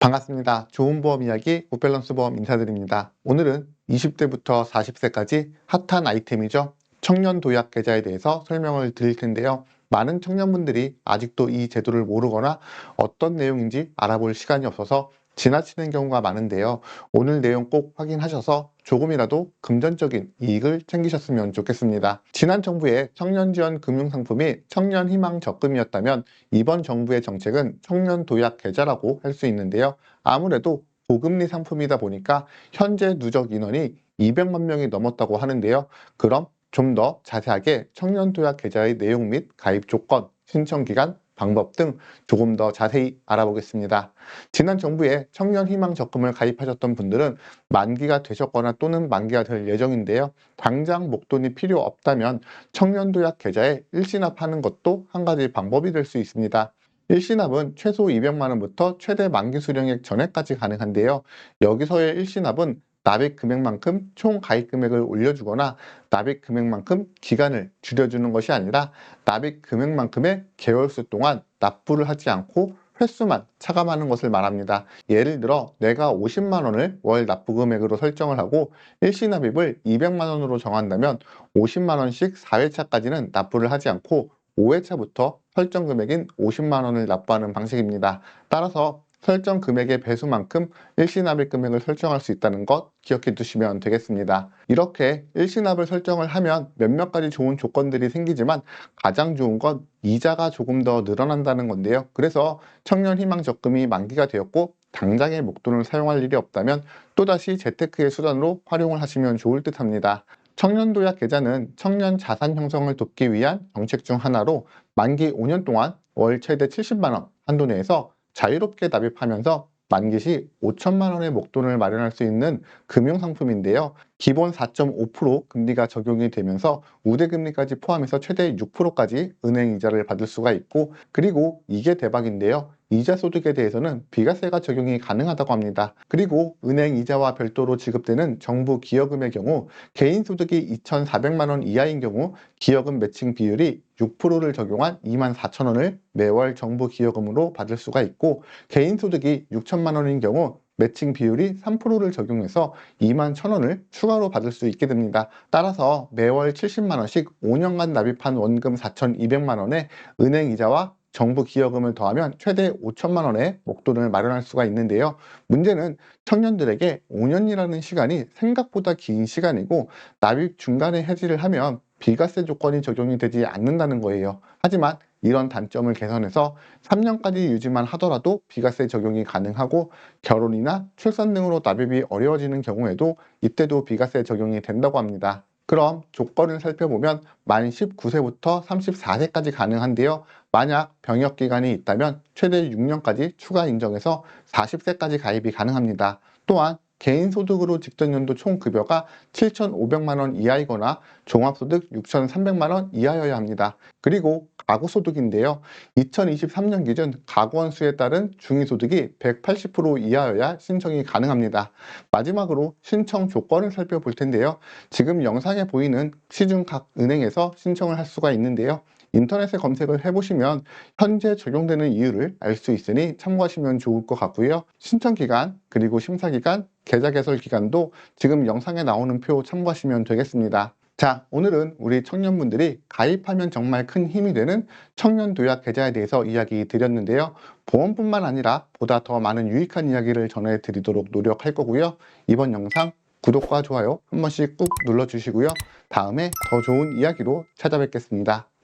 반갑습니다. 좋은 보험 이야기 무밸런스 보험 인사드립니다. 오늘은 20대부터 40세까지 핫한 아이템이죠. 청년 도약 계좌에 대해서 설명을 드릴 텐데요. 많은 청년분들이 아직도 이 제도를 모르거나 어떤 내용인지 알아볼 시간이 없어서 지나치는 경우가 많은데요. 오늘 내용 꼭 확인하셔서 조금이라도 금전적인 이익을 챙기셨으면 좋겠습니다. 지난 정부의 청년 지원 금융상품이 청년 희망 적금이었다면 이번 정부의 정책은 청년 도약 계좌라고 할 수 있는데요. 아무래도 고금리 상품이다 보니까 현재 누적 인원이 200만 명이 넘었다고 하는데요. 그럼 좀 더 자세하게 청년 도약 계좌의 내용 및 가입 조건, 신청 기간, 방법 등 조금 더 자세히 알아보겠습니다. 지난 정부에 청년 희망 적금을 가입하셨던 분들은 만기가 되셨거나 또는 만기가 될 예정인데요. 당장 목돈이 필요 없다면 청년 도약 계좌에 일시납하는 것도 한 가지 방법이 될 수 있습니다. 일시납은 최소 200만 원부터 최대 만기 수령액 전액까지 가능한데요. 여기서의 일시납은 납입 금액만큼 총 가입 금액을 올려주거나 납입 금액만큼 기간을 줄여주는 것이 아니라 납입 금액만큼의 개월수 동안 납부를 하지 않고 횟수만 차감하는 것을 말합니다. 예를 들어 내가 50만 원을 월 납부 금액으로 설정을 하고 일시납입을 200만 원으로 정한다면 50만 원씩 4회차까지는 납부를 하지 않고 5회차부터 설정 금액인 50만 원을 납부하는 방식입니다. 따라서 설정 금액의 배수만큼 일시납입 금액을 설정할 수 있다는 것 기억해 두시면 되겠습니다. 이렇게 일시납을 설정을 하면 몇몇 가지 좋은 조건들이 생기지만 가장 좋은 건 이자가 조금 더 늘어난다는 건데요. 그래서 청년희망 적금이 만기가 되었고 당장의 목돈을 사용할 일이 없다면 또다시 재테크의 수단으로 활용을 하시면 좋을 듯 합니다. 청년도약 계좌는 청년 자산 형성을 돕기 위한 정책 중 하나로 만기 5년 동안 월 최대 70만 원 한도 내에서 자유롭게 납입하면서 만기 시 5천만 원의 목돈을 마련할 수 있는 금융상품인데요. 기본 4.5% 금리가 적용이 되면서 우대금리까지 포함해서 최대 6%까지 은행 이자를 받을 수가 있고, 그리고 이게 대박인데요. 이자 소득에 대해서는 비과세가 적용이 가능하다고 합니다. 그리고 은행 이자와 별도로 지급되는 정부 기여금의 경우 개인 소득이 2,400만 원 이하인 경우 기여금 매칭 비율이 6%를 적용한 24,000원을 매월 정부 기여금으로 받을 수가 있고, 개인 소득이 6천만 원인 경우 매칭 비율이 3%를 적용해서 21,000원을 추가로 받을 수 있게 됩니다. 따라서 매월 70만 원씩 5년간 납입한 원금 4,200만 원에 은행 이자와 정부 기여금을 더하면 최대 5천만 원의 목돈을 마련할 수가 있는데요. 문제는 청년들에게 5년이라는 시간이 생각보다 긴 시간이고 납입 중간에 해지를 하면 비과세 조건이 적용이 되지 않는다는 거예요. 하지만 이런 단점을 개선해서 3년까지 유지만 하더라도 비과세 적용이 가능하고 결혼이나 출산 등으로 납입이 어려워지는 경우에도 이때도 비과세 적용이 된다고 합니다. 그럼 조건을 살펴보면 만 19세부터 34세까지 가능한데요. 만약 병역 기간이 있다면 최대 6년까지 추가 인정해서 40세까지 가입이 가능합니다. 또한 개인 소득으로 직전 연도 총 급여가 7,500만 원 이하이거나 종합소득 6,300만 원 이하여야 합니다. 그리고 가구소득인데요. 2023년 기준 가구원 수에 따른 중위소득이 180% 이하여야 신청이 가능합니다. 마지막으로 신청 조건을 살펴볼 텐데요. 지금 영상에 보이는 시중 각 은행에서 신청을 할 수가 있는데요. 인터넷에 검색을 해보시면 현재 적용되는 이유를 알 수 있으니 참고하시면 좋을 것 같고요. 신청 기간, 그리고 심사 기간, 계좌 개설 기간도 지금 영상에 나오는 표 참고하시면 되겠습니다. 자, 오늘은 우리 청년분들이 가입하면 정말 큰 힘이 되는 청년 도약 계좌에 대해서 이야기 드렸는데요. 보험뿐만 아니라 보다 더 많은 유익한 이야기를 전해드리도록 노력할 거고요. 이번 영상 구독과 좋아요 한 번씩 꾹 눌러주시고요. 다음에 더 좋은 이야기로 찾아뵙겠습니다.